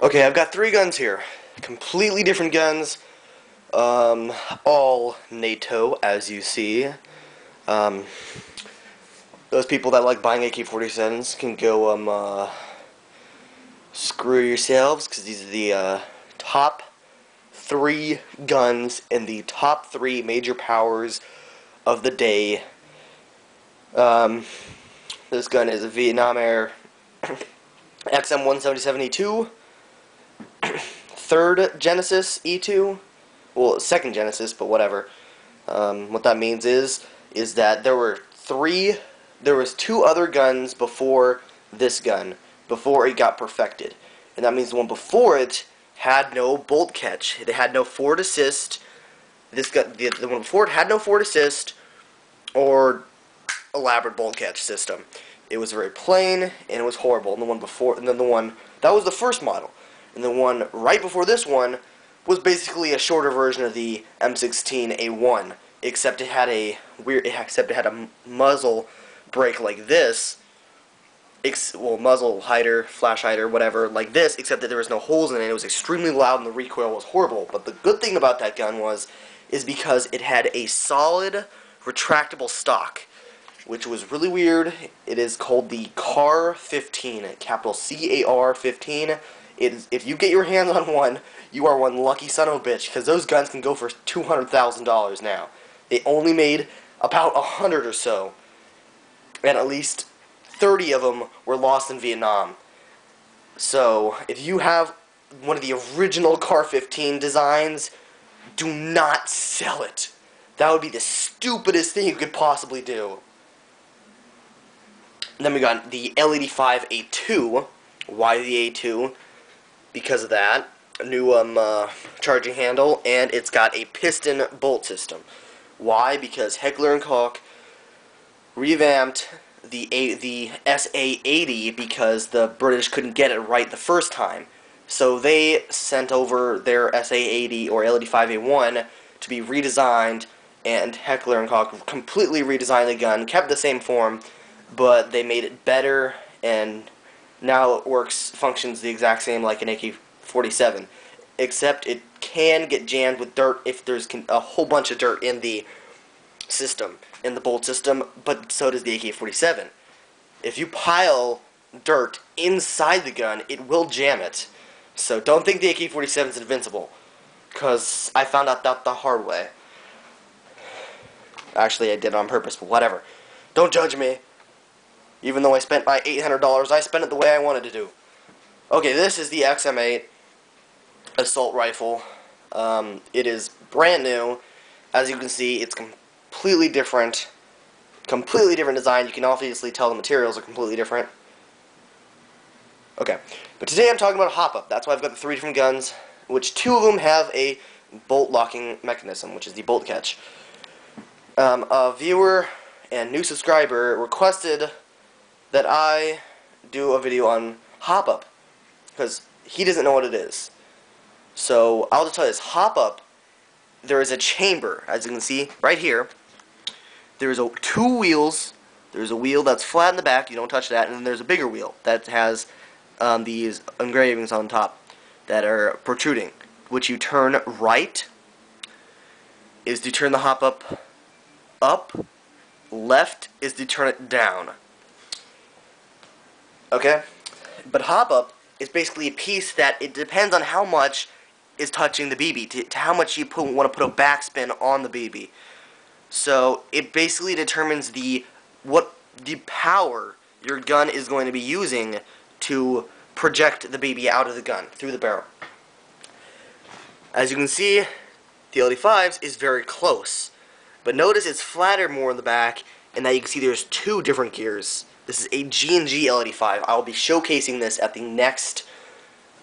Okay, I've got three guns here. Completely different guns. All NATO, as you see. Um, those people that like buying AK-47s can go, screw yourselves, because these are the, top three guns in the top three major powers of the day. This gun is a Vietnam Air XM177E2. Third Genesis E2, well, second Genesis, but whatever. What that means is that there was two other guns before this gun, before it got perfected, and that means the one before it had no bolt catch. It had no forward assist. This gun, the one before it had no forward assist or elaborate bolt catch system. It was very plain and it was horrible. And the one before, and then the one that was the first model. And the one right before this one was basically a shorter version of the M16A1, except it had a muzzle brake like this, well, muzzle hider, flash hider, whatever, like this, except that there was no holes in it. It was extremely loud and the recoil was horrible. But the good thing about that gun is because it had a solid retractable stock, which was really weird. It is called the CAR-15, capital C-A-R-15. If you get your hands on one, you are one lucky son of a bitch, because those guns can go for $200,000 now. They only made about 100 or so, and at least 30 of them were lost in Vietnam. So, if you have one of the original CAR-15 designs, do not sell it. That would be the stupidest thing you could possibly do. And then we got the L85A2. Why the A2? Because of that. A new charging handle, and it's got a piston bolt system. Why? Because Heckler & Koch revamped the SA-80 because the British couldn't get it right the first time. So they sent over their SA-80 or L85A1 to be redesigned, and Heckler & Koch completely redesigned the gun, kept the same form, but they made it better, and now it functions the exact same like an AK-47, except it can get jammed with dirt if there's a whole bunch of dirt in the system, in the bolt system, but so does the AK-47. If you pile dirt inside the gun, it will jam it. So don't think the AK-47 is invincible, because I found out that the hard way. Actually, I did it on purpose, but whatever. Don't judge me. Even though I spent my $800, I spent it the way I wanted to do. Okay, this is the XM8 assault rifle. It is brand new. As you can see, it's completely different design. You can obviously tell the materials are completely different. Okay, but today I'm talking about a hop-up. That's why I've got the three different guns, which two of them have a bolt locking mechanism, which is the bolt catch. A viewer and new subscriber requested that I do a video on hop-up, because he doesn't know what it is. So I'll just tell you this. Hop-up, there is a chamber, as you can see right here. There's two wheels. There's a wheel that's flat in the back, you don't touch that, and then there's a bigger wheel that has these engravings on top that are protruding, which you turn right is to turn the hop-up up, left is to turn it down. Okay? But hop-up is basically a piece that it depends on how much is touching the BB, to how much you want to put a backspin on the BB. So it basically determines the power your gun is going to be using to project the BB out of the gun, through the barrel. As you can see, the LD5's is very close. But notice it's flatter more in the back, and that you can see there's two different gears. This is a G&G L85. I'll be showcasing this at the next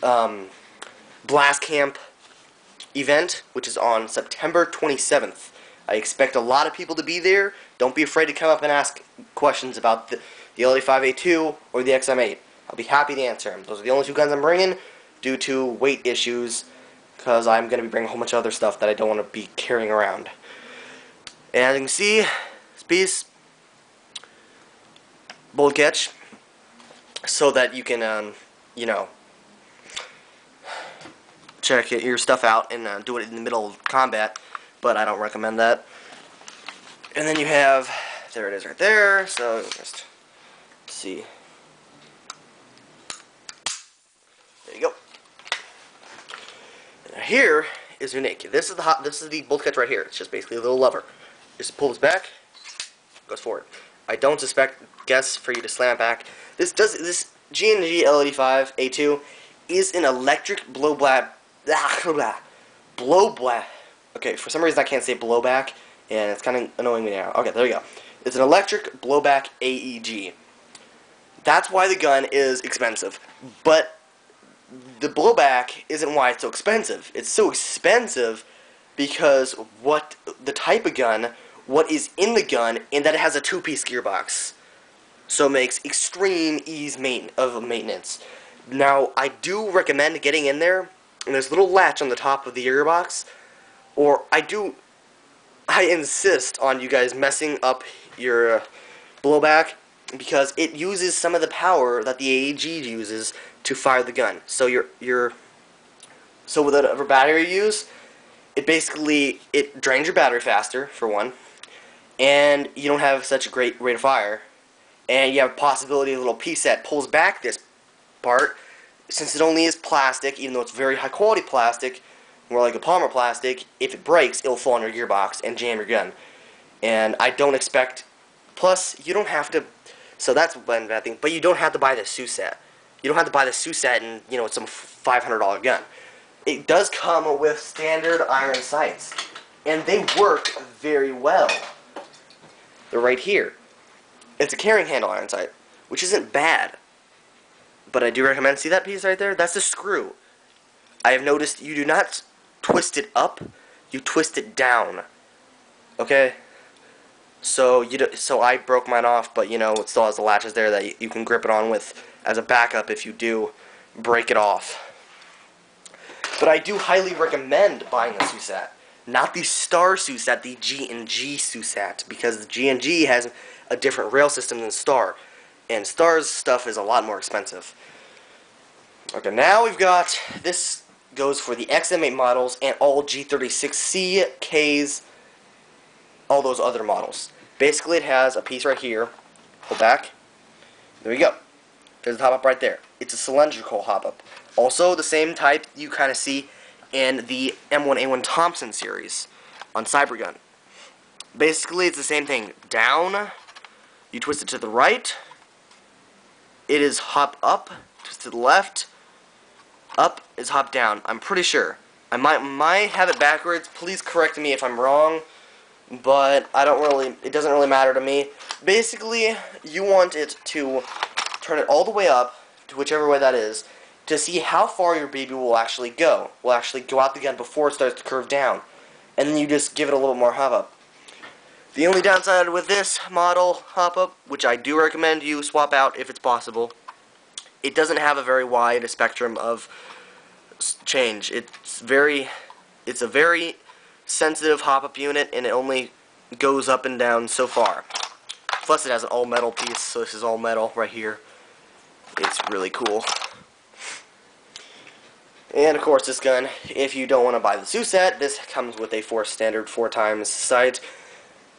Blast Camp event, which is on September 27th. I expect a lot of people to be there. Don't be afraid to come up and ask questions about the L85A2 or the XM8. I'll be happy to answer them. Those are the only two guns I'm bringing due to weight issues, because I'm going to be bringing a whole bunch of other stuff that I don't want to be carrying around. And as you can see, this piece, bolt catch, so that you can, check your stuff out and do it in the middle of combat, but I don't recommend that. And then you have, there it is right there, so just see. There you go. Now here is unique. This is the bolt catch right here. It's just basically a little lever. Just pull this back, goes forward. I don't guess for you to slam it back. This G&G L85A2 is an electric blowback. Okay, for some reason I can't say blowback, and it's kind of annoying me now. Okay, there we go. It's an electric blowback AEG. That's why the gun is expensive. But the blowback isn't why it's so expensive. It's so expensive because the type of gun, what is in the gun, and that it has a 2-piece gearbox. So it makes extreme ease of maintenance. Now, I do recommend getting in there, and there's a little latch on the top of the gearbox, or I insist on you guys messing up your blowback, because it uses some of the power that the AEG uses to fire the gun. So so with whatever battery you use, it drains your battery faster, for one, and you don't have such a great rate of fire, and you have a possibility of a little piece that pulls back this part, since it only is plastic, even though it's very high quality plastic, more like a polymer plastic. If it breaks, it'll fall on your gearbox and jam your gun. And I don't expect, plus you don't have to, so that's one bad thing, but you don't have to buy the SUSAT. You don't have to buy the SUSAT and, you know, it's some $500 gun. It does come with standard iron sights, and they work very well. They're right here. It's a carrying handle iron sight, which isn't bad. But I do recommend, see that piece right there? That's the screw. I have noticed you do not twist it up, you twist it down. Okay? So I broke mine off, but you know, it still has the latches there that you can grip it on with as a backup if you do break it off. But I do highly recommend buying the SUSAT. Not the Star SUSAT, the G&G SUSAT, because the G&G has a different rail system than Star, and Star's stuff is a lot more expensive. Okay, now we've got, this goes for the XM8 models and all G36C, Ks, all those other models. Basically, it has a piece right here. Pull back. There we go. There's the hop-up right there. It's a cylindrical hop-up. Also, the same type you kind of see in the M1A1 Thompson series on Cybergun. Basically, it's the same thing. Down, you twist it to the right. It is hop up, twist to the left. Up is hop down. I'm pretty sure. I might have it backwards. Please correct me if I'm wrong. But it doesn't really matter to me. Basically, you want it to turn it all the way up, to whichever way that is, to see how far your baby will actually go. Will actually go out the gun before it starts to curve down. And then you just give it a little more hop up. The only downside with this model hop up, which I do recommend you swap out if it's possible, it doesn't have a very wide spectrum of change. It's a very sensitive hop-up unit, and it only goes up and down so far. Plus it has an all-metal piece, so this is all metal right here. It's really cool. And of course this gun, if you don't want to buy the SUSAT, this comes with a standard 4x sight.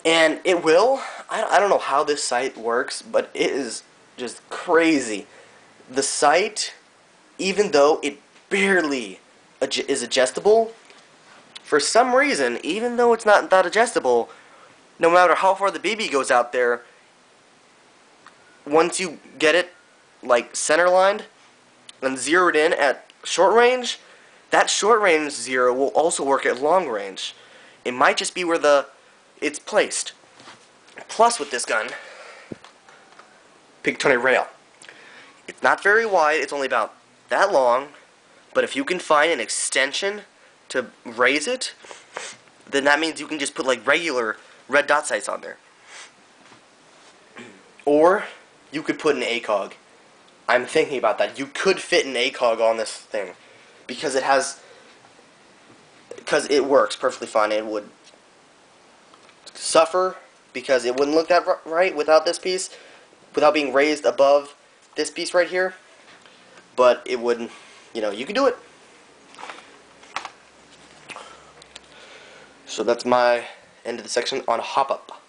And it will, I don't know how this sight works, but it is just crazy. The sight, even though it barely is adjustable, for some reason, even though it's not that adjustable, no matter how far the BB goes out there, once you get it like center lined and zeroed in at short range, that short range zero will also work at long range. It might just be where it's placed. Plus with this gun, Picatinny rail. It's not very wide, it's only about that long, but if you can find an extension to raise it, then that means you can just put like regular red dot sights on there. Or you could put an ACOG. I'm thinking about that. You could fit an ACOG on this thing because it works perfectly fine. It would suffer because it wouldn't look that right without this piece, without being raised above this piece right here. But it wouldn't, you know, you can do it. So that's my end of the section on hop-up.